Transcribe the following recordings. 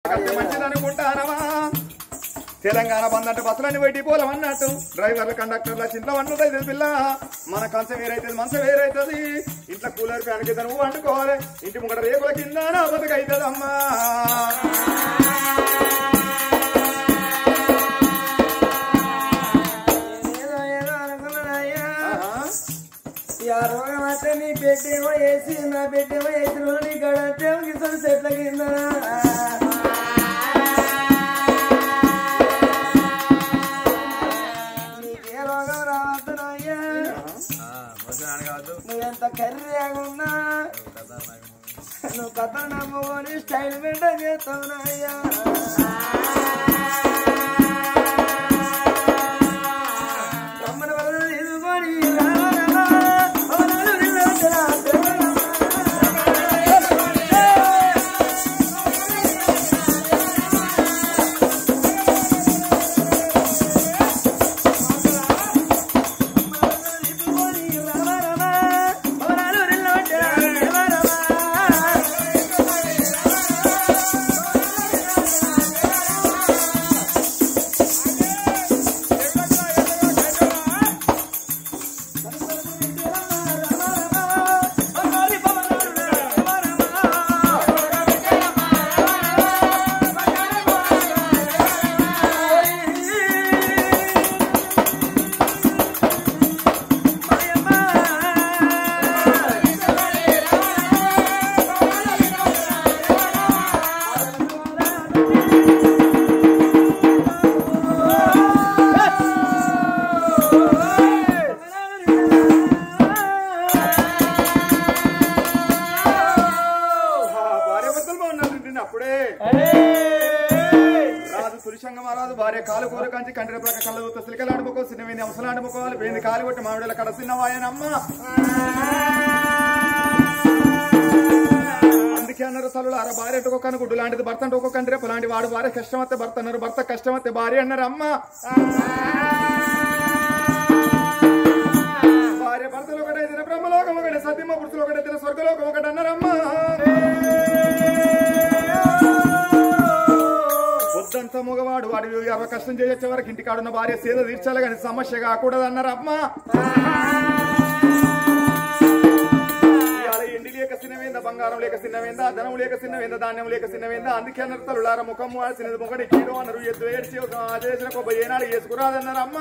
మంచిది అనుకుంటానవా తెలంగాణ బంద్ అంటే బస్సులన్నీ పెట్టి పోలమన్నట్టు డ్రైవర్ల కండక్టర్ల చింత వండుతుంది పిల్ల మన కంచం వేరైతుంది మనసు వేరైతుంది ఇంట్లో కూలర్ ఫ్యాన్ కింద నువ్వు వండుకోవాలి ఇంటి ముంగట రేపుల కింద నా బతుకైతుందమ్మా రోగం అంటే నీ పెట్టేమో వేసి నా పెట్టేమో వేసిన నీ గడంటే చెట్ల కింద నీకే రోగం రావద్దునయ్యా నువ్వెంత కర్రీగున్నా నువ్వు కథ నమ్ముకొని స్టైల్ మెయింటైన్ చేస్తావునయ్యా రమ్మని వల్ల తీసుకొని భార్య కాలు కూర కంచి కంటి ప్రక కళ్ళ సిలికలు ఆడుకోవాలి సినిమా అవసరం ఆడుకోవాలి వేణి కాలు కొట్టి మామిడిల కడ సిన్నవాయనమ్మ అందుకే అన్నారు తల్లులు అర భార్య అంటే ఒక గుడ్డు లాంటిది భర్త అంటే ఒక కంటి రేపు లాంటి వాడు భార్య కష్టం వస్తే భర్త అన్నారు భర్త కష్టం వస్తే భార్య అన్నారు అమ్మ భార్య భర్తలు ఒకటే తిన బ్రహ్మలోకం ఒకటే సత్యమ పురుషులు ఒకటే తిన స్వర్గలోకం ఒకటి అన్నారమ్మ పొద్దంతా మగవాడు వాడు కష్టం చేయొచ్చే వరకు ఇంటికాడున్న భార్య సేద తీర్చాలి కానీ సమస్య కాకూడదు అన్నారు అమ్మ ఎండి లేక సిన్నవేందా బంగారం లేక సిన్నవేందా ధనం లేక సిన్నవేందా ధాన్యం లేక సిన్నవేందా అందుకే అన్నారు తల్లులార ముఖం వాల్సినది ముఖడి కీడు అన్నారు ఎద్దు ఏడ్చి చేసిన కొబ్బ ఏనాడు వేసుకురాదన్నారు అమ్మ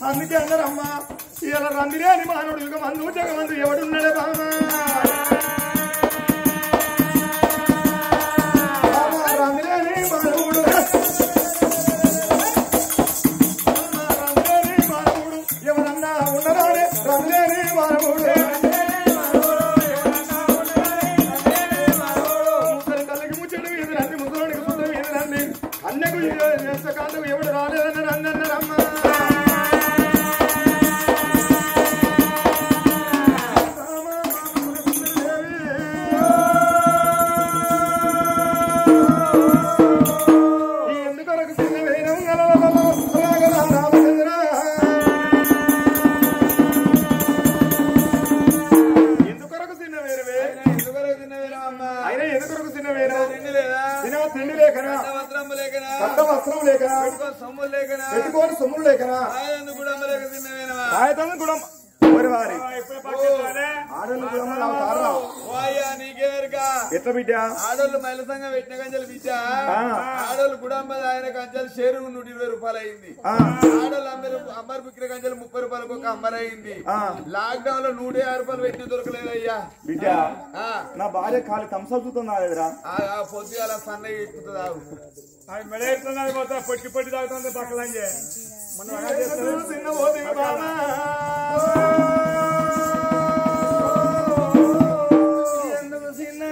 అందుకే అన్నారమ్మా ఇలా రందిలేని మానవుడు యుగమందు జగమందు ఎవడున్నాడే బామా రందిలేని మానవుడు ఎవరన్నా ఉన్నదానే రందిలేని మానవుడు ముసలి తల్లికి ముచ్చడు ఎదురండి ముసలోడికి ముసలు ఎదురండి అన్నకు కాదు ఎవడు రాలేదని రందన్నారమ్మా తిండి లేకనా వస్త్రము లేకనా కొత్త వస్త్రం లేకనా సొమ్ము లేకనా పెట్టుకోని సొమ్ములు లేకనా ఆయనను కూడా లేక తిన్నవేనవా ఆయతను కూడా ఎవరి వారి ఆడోళ్ళు కూడా తారా వాయ్యా నీకేరుగా ఎట్లా బిడ్డ ఆడోళ్ళు మైల సంఘం పెట్టిన గంజలు బిడ్డ ఆడోళ్ళు గుడమ్మ ఆయన గంజలు షేరు 120 రూపాయలు అయింది ఆడోళ్ళు అమ్మరు బిక్కిన గంజలు 30 రూపాయలకు ఒక అమ్మర్ అయింది లాక్ డౌన్ లో 150 రూపాయలు పెట్టి దొరకలేదయ్యా బిడ్డ నా భార్య ఖాళీ తంసవుతుందా ఎదురా పొద్దుగాల సన్న ఎక్కుతుందా పొట్టి పొట్టి తాగుతుంది పక్కలంజే చిన్న పోతే ఎందుకు చిన్న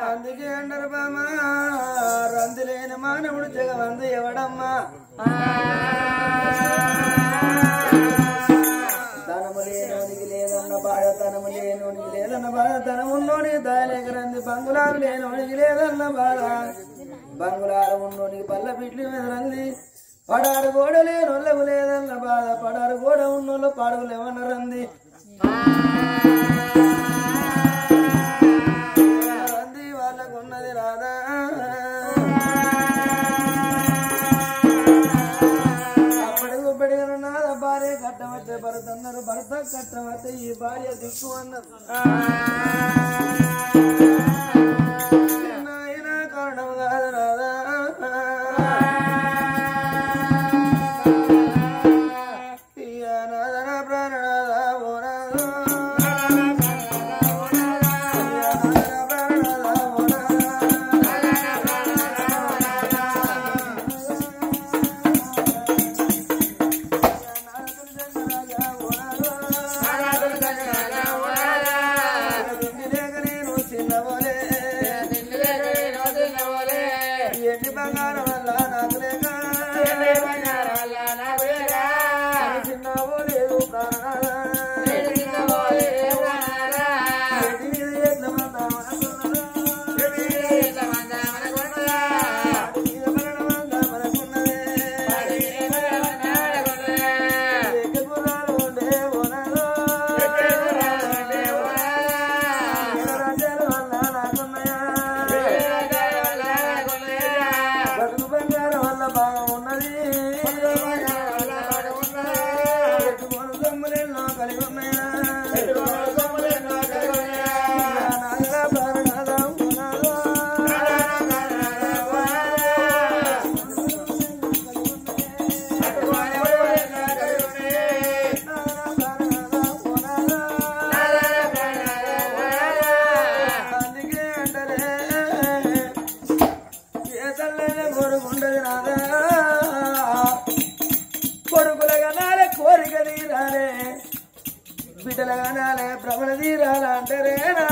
అందుకే అంటారు బామా రందులేని మానవుడు జగవందు ఎవడమ్మా తనము లేనోనికి లేదన్న బాధ తనము లేనోనికి లేదన్న బాధ తనమున్నోని దాలేక రంది బంగులాలు లేనోనికి లేదన్న బాధ బంగులాలు ఉన్నోనికి పల్ల పిట్లు మీద రంది పడారు గోడ లేనోళ్ళకు లేదన్న బాధ పడారు గోడ ఉన్నోళ్ళు పడవలు ఏమన్న రంది రంది వాళ్ళకున్నది రాదా భార్య కట్టమతే భరత అన్నారు భర్త కట్టమతే ఈ భార్య దిక్కు అన్నారు నాయన కారణం కాదు రాదా నాదన ప్రాణనాదా ఓనాదా ఎన్ని బంగారం వల్ల నాకు లేక చిన్నవో లేదు ప్రాణాలా బిడ్డలగానాలే భ్రమణ తీరాలంటారే నా